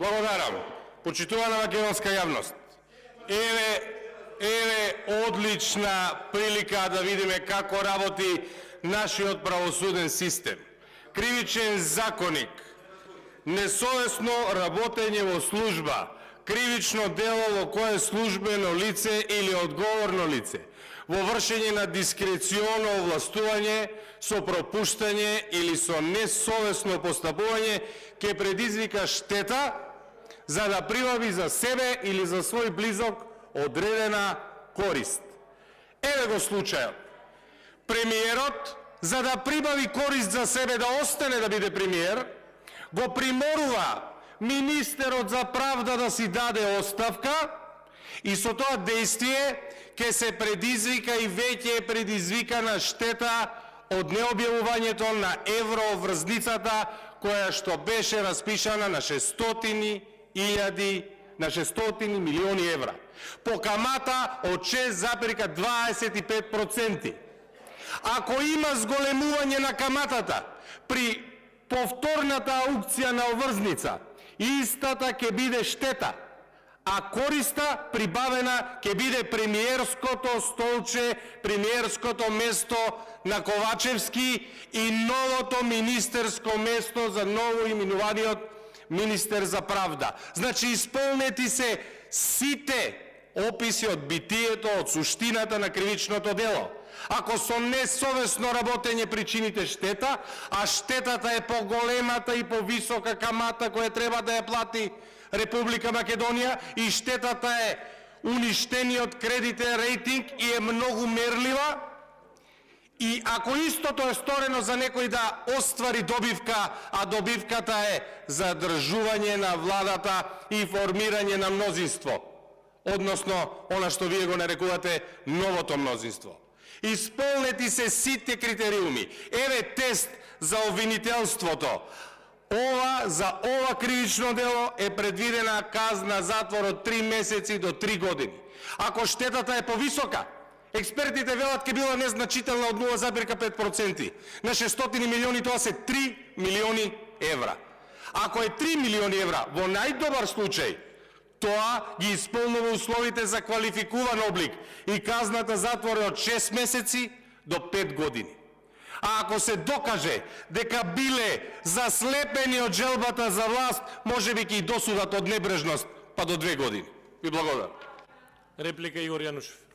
Благодарам. Почитувана македонска јавност. Еве одлична прилика да видиме како работи нашиот правосуден систем. Кривичен законник, несовесно работење во служба, кривично дело во кое службено лице или одговорно лице, во вршење на дискреционо овластување со пропуштање или со несовесно постапување ќе предизвика штета за да прибави за себе или за свој близок одредена корист. Еве го случајот. Премиерот, за да прибави корист за себе да остане да биде премиер, го приморува министерот за правда да си даде оставка и со тоа действие ќе се предизвика и веќе е предизвикана штета од необјавувањето на евроврзницата која што беше распишана на 600 милиони евра. По камата од 6,25%. Ако има зголемување на каматата при повторната аукција на оврзница, истата ќе биде штета, а користа прибавена ќе биде премиерското столче, премиерското место на Ковачевски и новото министерско место за ново именуваниот министер за правда. Значи, исполнети се сите описи од битието, од суштината на кривичното дело. Ако со несовесно работење причините штета, а штетата е поголемата и повисока камата која треба да ја плати Република Македонија и штетата е уништениот кредитен рейтинг и е многу мерлива, и ако истото е сторено за некој да оствари добивка, а добивката е задржување на владата и формирање на мнозинство, односно она што вие го нарекувате новото мнозинство. Исполнети се сите критериуми. Еве тест за обвинителството. За ова кривично дело е предвидена казна затвор од 3 месеци до 3 години. Ако штетата е повисока, експертите велат ќе била незначителна од 0,5%. На 600 милиони тоа се 3 милиони евра. Ако е 3 милиони евра, во најдобар случај, тоа ги исполнува условите за квалификуван облик и казната затвор е од 6 месеци до 5 години. А ако се докаже дека биле заслепени од желбата за власт, може би ќе и досудат од небрежност па до 2 години. Ви благодарам. Реплика Игор Јанушев.